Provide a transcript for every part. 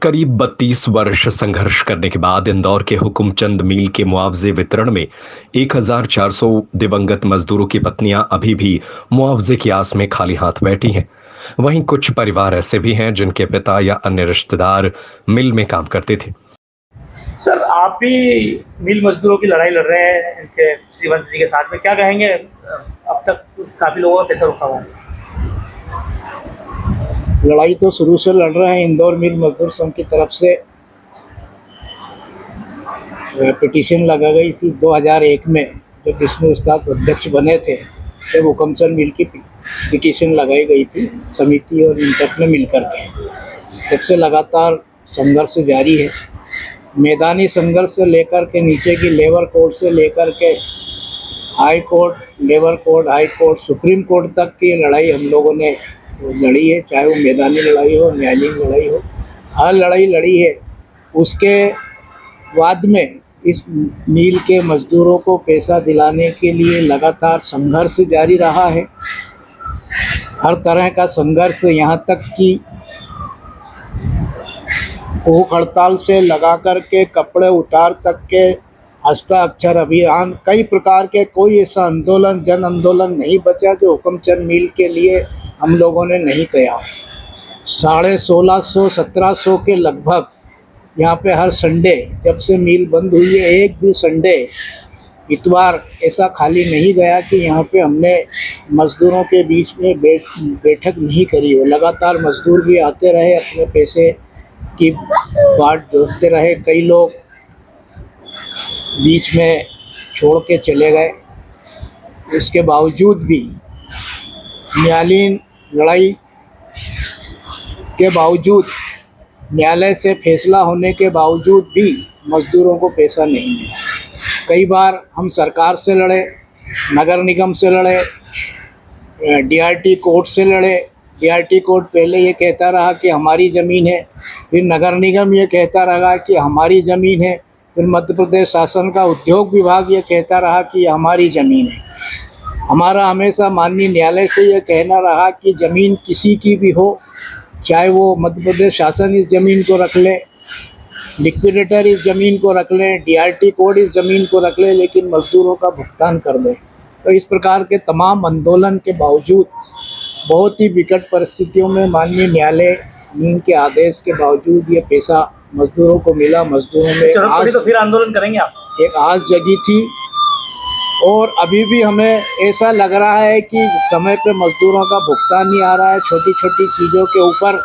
करीब 32 वर्ष संघर्ष करने के बाद इंदौर के हुकुमचंद मील के मुआवजे वितरण में 1400 दिवंगत मजदूरों की पत्नियां अभी भी मुआवजे की आस में खाली हाथ बैठी हैं। वहीं कुछ परिवार ऐसे भी हैं जिनके पिता या अन्य रिश्तेदार मिल में काम करते थे। सर, आप भी मिल मजदूरों की लड़ाई लड़ रहे हैं इनके श्रीवंश जी के साथ में, क्या कहेंगे? अब तक काफ़ी लोगों का पैसा रुका हुआ है। लड़ाई तो शुरू से लड़ रहे हैं। इंदौर मिल मजदूर संघ की तरफ से पिटीशन लगा गई थी 2001 में, जब विष्णु उस्ताद अध्यक्ष बने थे तब हुकुमचंद मिल की पिटीशन लगाई गई थी समिति और इंटक ने मिलकर के। तब से लगातार संघर्ष जारी है। मैदानी संघर्ष से लेकर के नीचे की लेबर कोर्ट से लेकर के high court, labour court, high court, supreme court तक की लड़ाई हम लोगों ने लड़ी है। चाहे वो मैदानी लड़ाई हो, न्यायालयीन लड़ाई हो, हर लड़ाई लड़ी है। उसके बाद में इस मिल के मजदूरों को पैसा दिलाने के लिए लगातार संघर्ष जारी रहा है। हर तरह का संघर्ष, यहाँ तक कि भूख हड़ताल से लगा कर के कपड़े उतार तक के हस्ताक्षर अभियान, कई प्रकार के कोई ऐसा आंदोलन, जन आंदोलन नहीं बचा जो हुकुमचंद मिल के लिए हम लोगों ने नहीं किया। 1650 1700 के लगभग यहाँ पे हर संडे, जब से मिल बंद हुई है, एक भी संडे, इतवार ऐसा खाली नहीं गया कि यहाँ पे हमने मज़दूरों के बीच में बैठक नहीं करी हो। लगातार मज़दूर भी आते रहे, अपने पैसे की बाट जोड़ते रहे। कई लोग बीच में छोड़ के चले गए। इसके बावजूद भी न्यायालयीन लड़ाई के बावजूद, न्यायालय से फैसला होने के बावजूद भी मज़दूरों को पैसा नहीं मिला। कई बार हम सरकार से लड़े, नगर निगम से लड़े, डीआरटी कोर्ट से लड़े। डीआरटी कोर्ट पहले ये कहता रहा कि हमारी ज़मीन है, फिर नगर निगम ये कहता रहा कि हमारी ज़मीन है, फिर मध्य प्रदेश शासन का उद्योग विभाग ये कहता रहा कि हमारी ज़मीन है। हमारा हमेशा माननीय न्यायालय से ये कहना रहा कि ज़मीन किसी की भी हो, चाहे वो मध्य प्रदेश शासन इस ज़मीन को रख ले, लिक्विडेटर इस ज़मीन को रख ले, डीआरटी कोड इस ज़मीन को रख ले, लेकिन मज़दूरों का भुगतान कर दे। तो इस प्रकार के तमाम आंदोलन के बावजूद, बहुत ही विकट परिस्थितियों में माननीय न्यायालय के आदेश के बावजूद ये पैसा मज़दूरों को मिला। मज़दूरों में आज तो फिर आंदोलन करेंगे आप? एक आस जगी थी और अभी भी हमें ऐसा लग रहा है कि समय पे मज़दूरों का भुगतान नहीं आ रहा है। छोटी छोटी चीज़ों के ऊपर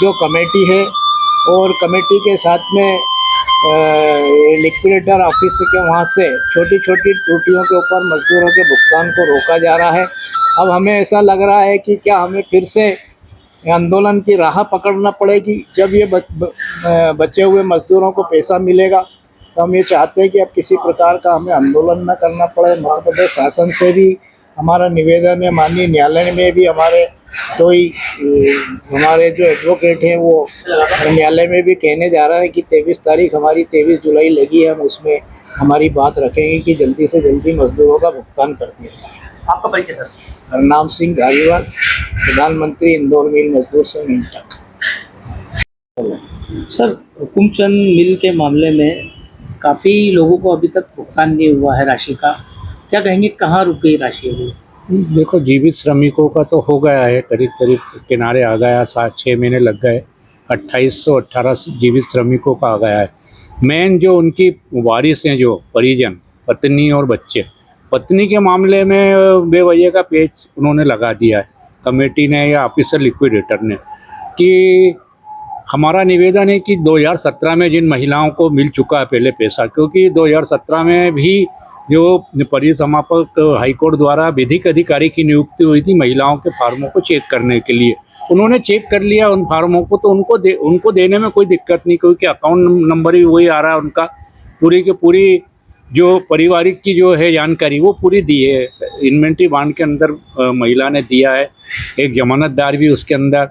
जो कमेटी है और कमेटी के साथ में लिक्विडेटर ऑफिस के वहाँ से छोटी छोटी त्रुटियों के ऊपर मज़दूरों के भुगतान को रोका जा रहा है। अब हमें ऐसा लग रहा है कि क्या हमें फिर से आंदोलन की राह पकड़ना पड़ेगी। जब ये बचे हुए मज़दूरों को पैसा मिलेगा तो हम ये चाहते हैं कि अब किसी प्रकार का हमें आंदोलन न करना पड़े। मध्य प्रदेश शासन से भी हमारा निवेदन है, माननीय न्यायालय में भी हमारे हमारे जो एडवोकेट हैं वो न्यायालय में भी कहने जा रहा है कि 23 तारीख हमारी 23 जुलाई लगी है, हम उसमें हमारी बात रखेंगे कि जल्दी से जल्दी मज़दूरों का भुगतान कर दिया जाए। आपका परिचय सर? हरनाम सिंह धारीवाल, प्रधानमंत्री इंदौर मिल मजदूर संघ इंटक। सर, हुकुमचंद मिल के मामले में काफ़ी लोगों को अभी तक भुगतान नहीं हुआ है राशि का, क्या कहेंगे, कहाँ रुक गई राशि अभी? देखो, जीवित श्रमिकों का तो हो गया है, करीब करीब किनारे आ गया। 7-6 महीने लग गए। 2818 जीवित श्रमिकों का आ गया है। मेन जो उनकी वारिस हैं, जो परिजन, पत्नी और बच्चे, पत्नी के मामले में बेवजह का पेच उन्होंने लगा दिया है कमेटी ने या ऑफिसर लिक्विडेटर ने, कि हमारा निवेदन है कि 2017 में जिन महिलाओं को मिल चुका है पहले पैसा, क्योंकि 2017 में भी जो परिसमापक हाईकोर्ट द्वारा विधिक अधिकारी की नियुक्ति हुई थी महिलाओं के फार्मों को चेक करने के लिए, उन्होंने चेक कर लिया उन फार्मों को, तो उनको देने में कोई दिक्कत नहीं, क्योंकि अकाउंट नंबर भी वही आ रहा है उनका। पूरी की पूरी जो पारिवारिक की जो है जानकारी वो पूरी दी है। इन्वेंट्री बॉन्ड के अंदर महिला ने दिया है, एक जमानतदार भी उसके अंदर,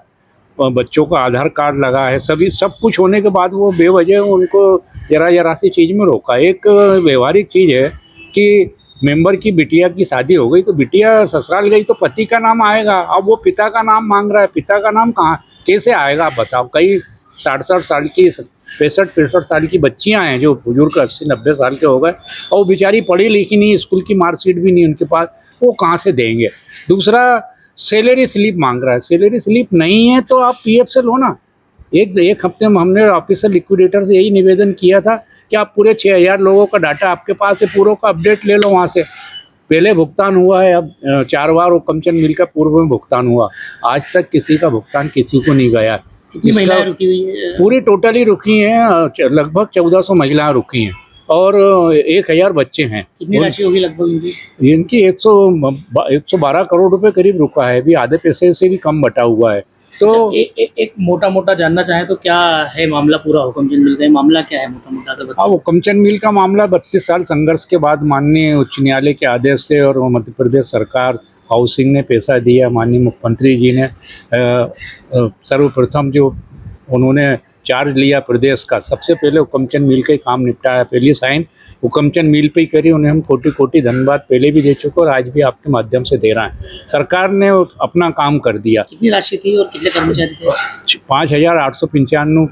बच्चों का आधार कार्ड लगा है। सब कुछ होने के बाद वो बेवजह उनको जरा सी चीज़ में रोका। एक व्यवहारिक चीज़ है कि मेंबर की बिटिया की शादी हो गई तो बिटिया ससुराल गई तो पति का नाम आएगा। अब वो पिता का नाम मांग रहा है, पिता का नाम कहाँ कैसे आएगा आप बताओ। कई 60 साल की 65 साल की बच्चियां हैं जो बुजुर्ग 80-90 साल के हो गए और वो बेचारी पढ़ी लिखी नहीं, स्कूल की मार्कशीट भी नहीं उनके पास, वो कहाँ से देंगे। दूसरा सैलरी स्लिप मांग रहा है, सैलरी स्लिप नहीं है तो आप पीएफ से लो ना। एक हफ्ते में हमने ऑफिसर लिक्विडेटर से यही निवेदन किया था कि आप पूरे 6000 लोगों का डाटा आपके पास है, पूरों का अपडेट ले लो वहाँ से। पहले भुगतान हुआ है, अब 4 बार हुकमचंद मिल का पूर्व में भुगतान हुआ, आज तक किसी का भुगतान किसी को नहीं गया। कितनी महिलाएं रुकी हुई है? पूरी टोटली रुकी हैं, लगभग 1400 महिलाएं रुकी हैं और 1000 बच्चे हैं। कितनी राशि होगी लगभग इनकी? इनकी 112 करोड़ रुपए करीब रुका है, अभी आधे पैसे से भी कम बटा हुआ है। तो एक मोटा जानना चाहें तो क्या है मामला पूरा हुकमचंद मिल का? मामला क्या है मोटा मोटा तो बताओ। हुकमचंद मिल का मामला 32 साल संघर्ष के बाद माननीय उच्च न्यायालय के आदेश से और मध्य प्रदेश सरकार हाउसिंग ने पैसा दिया, माननीय मुख्यमंत्री जी ने सर्वप्रथम जो उन्होंने चार्ज लिया प्रदेश का, सबसे पहले हुकमचंद मिल का ही काम निपटाया। पहली साइन हुकमचंद मिल पे ही करी, उन्हें हम कोटि कोटि धन्यवाद पहले भी दे चुके और आज भी आपके माध्यम से दे रहे हैं। सरकार ने अपना काम कर दिया। कितनी राशि थी और कितने कर्मचारी थे? 5895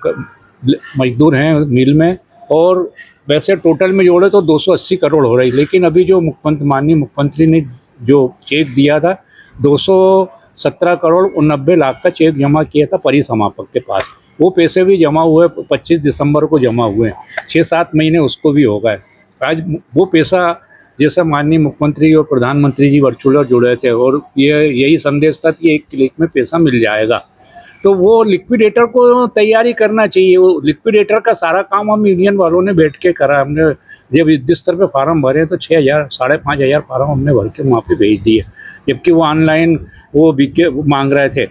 मजदूर हैं मिल में और वैसे टोटल में जोड़े तो 280 करोड़ हो रही, लेकिन अभी जो माननीय मुख्यमंत्री ने जो चेक दिया था 217 करोड़ 89 लाख का चेक जमा किया था परिसमापक के पास, वो पैसे भी जमा हुए, 25 दिसंबर को जमा हुए, 6-7 महीने उसको भी हो गए। आज वो पैसा जैसा माननीय मुख्यमंत्री और प्रधानमंत्री जी वर्चुअल जुड़े थे और यही संदेश था कि एक क्लिक में पैसा मिल जाएगा, तो वो लिक्विडेटर को तैयारी करना चाहिए। वो लिक्विडेटर का सारा काम हम यूनियन वालों ने बैठ के करा। हमने जब युद्ध स्तर पे फार्म भरे तो 5,000 फार्म हमने भर के वहाँ पे भेज दिए, जबकि वो ऑनलाइन वो मांग रहे थे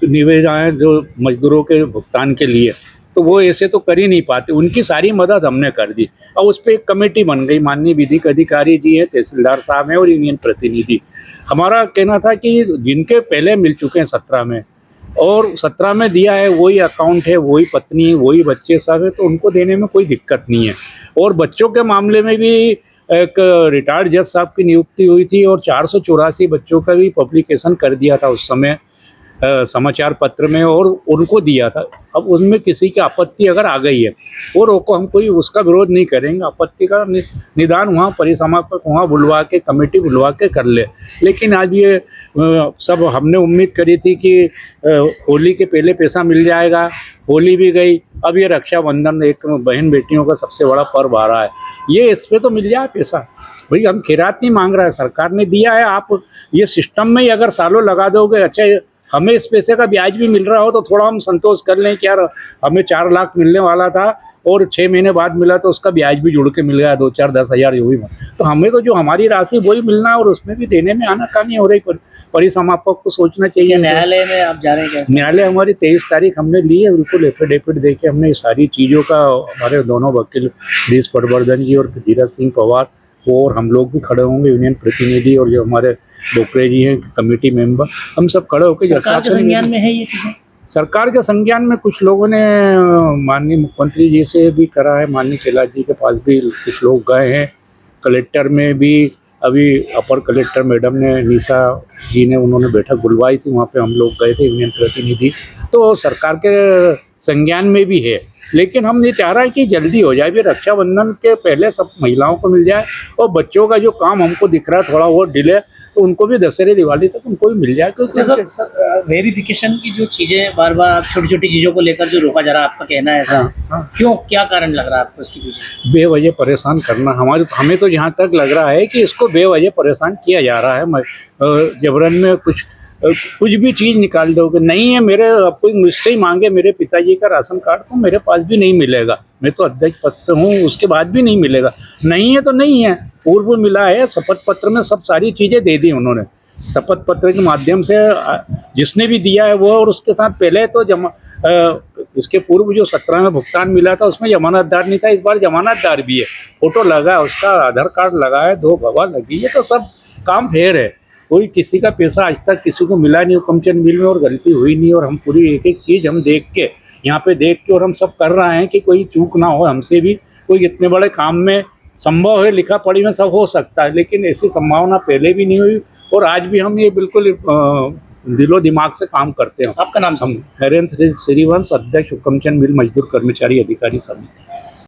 निवेदन जो मजदूरों के भुगतान के लिए, तो वो ऐसे तो कर ही नहीं पाते। उनकी सारी मदद हमने कर दी और उस पर एक कमेटी बन गई, माननीय विधिक अधिकारी जी हैं, तहसीलदार साहब हैं और यूनियन प्रतिनिधि। हमारा कहना था कि जिनके पहले मिल चुके हैं 17 में और 17 में दिया है, वही अकाउंट है, वही पत्नी, वही बच्चे सब है, तो उनको देने में कोई दिक्कत नहीं है। और बच्चों के मामले में भी एक रिटायर्ड जज साहब की नियुक्ति हुई थी और 484 बच्चों का भी पब्लिकेशन कर दिया था उस समय समाचार पत्र में और उनको दिया था। अब उनमें किसी की आपत्ति अगर आ गई है वो रोको, हम कोई उसका विरोध नहीं करेंगे, आपत्ति का निदान वहाँ परिसमापक वहाँ बुलवा के कमेटी बुलवा के कर ले। लेकिन आज ये सब हमने उम्मीद करी थी कि होली के पहले पैसा मिल जाएगा, होली भी गई, अब ये रक्षाबंधन एक बहन बेटियों का सबसे बड़ा पर्व आ रहा है, ये इस पर तो मिल जाए पैसा। भाई हम खैरात नहीं मांग रहा है, सरकार ने दिया है, आप ये सिस्टम में ही अगर सालों लगा दोगे, अच्छा हमें इस पैसे का ब्याज भी मिल रहा हो तो थोड़ा हम संतोष कर लें कि यार हमें 4 लाख मिलने वाला था और 6 महीने बाद मिला तो उसका ब्याज भी जुड़ के मिल गया 2-4-10 हज़ार जो भी, तो हमें तो जो हमारी राशि वही मिलना है और उसमें भी देने में आनाकानी हो रही। परिसमापक को सोचना चाहिए। न्यायालय में आप जा रहे हैं क्या? न्यायालय हमारी 23 तारीख हमने ली है, बिल्कुल एफिडेविट दे के हमने सारी चीज़ों का, हमारे दोनों वकील गिरीश पटवर्धन जी और धीरज सिंह पवार और हम लोग भी खड़े होंगे, यूनियन प्रतिनिधि और जो हमारे बोकरे जी हैं कमेटी मेंबर, हम सब खड़े होकर। सरकार के संज्ञान में है ये चीज़ें? सरकार के संज्ञान में कुछ लोगों ने माननीय मुख्यमंत्री जी से भी करा है, माननीय कैलाश जी के पास भी कुछ लोग गए हैं, कलेक्टर में भी अभी अपर कलेक्टर मैडम ने निशा जी ने उन्होंने बैठक बुलवाई थी, वहाँ पे हम लोग गए थे यूनियन प्रतिनिधि, तो सरकार के संज्ञान में भी है। लेकिन हम ये चाह रहे हैं कि जल्दी हो जाए, भी रक्षाबंधन के पहले सब महिलाओं को मिल जाए और बच्चों का जो काम हमको दिख रहा है थोड़ा वो डिले, तो उनको भी दशहरे दिवाली तक उनको भी मिल जाए। तो सर वेरिफिकेशन की जो चीज़ें बार बार छोटी छोटी चीज़ों को लेकर जो रोका जा रहा है, आपका कहना है ऐसा? हाँ। क्यों, क्या कारण लग रहा है आपको इसके पीछे? बेवजह परेशान करना, हमें तो जहाँ तक लग रहा है कि इसको बेवजह परेशान किया जा रहा है। जबरन में कुछ भी चीज़ निकाल दोगे, नहीं है मेरे, अब कोई मुझसे ही मांगे मेरे पिताजी का राशन कार्ड तो मेरे पास भी नहीं मिलेगा, मैं तो अध्यक्ष पद पे हूँ, उसके बाद भी नहीं मिलेगा, नहीं है तो नहीं है। पूर्व मिला है, शपथ पत्र में सब सारी चीज़ें दे दी उन्होंने, शपथ पत्र के माध्यम से जिसने भी दिया है वो, और उसके साथ पहले तो इसके पूर्व जो 17 में भुगतान मिला था उसमें जमानतदार नहीं था, इस बार जमानतदार भी है, फोटो लगा उसका, आधार कार्ड लगा है, 2 गवाह लगी है, तो सब काम फेयर है। कोई किसी का पैसा आज तक किसी को मिला नहीं हुकमचंद मिल में और गलती हुई नहीं, और हम पूरी एक एक चीज़ हम देख के यहाँ पे देख के और हम सब कर रहे हैं कि कोई चूक ना हो हमसे भी। कोई इतने बड़े काम में संभव है, लिखा पढ़ी में सब हो सकता है, लेकिन ऐसी संभावना पहले भी नहीं हुई और आज भी हम ये बिल्कुल दिलो दिमाग से काम करते हैं। आपका नाम हम नरेंद्र श्रीवंश, अध्यक्ष हुक्मचंद मिल मजदूर कर्मचारी अधिकारी समिति।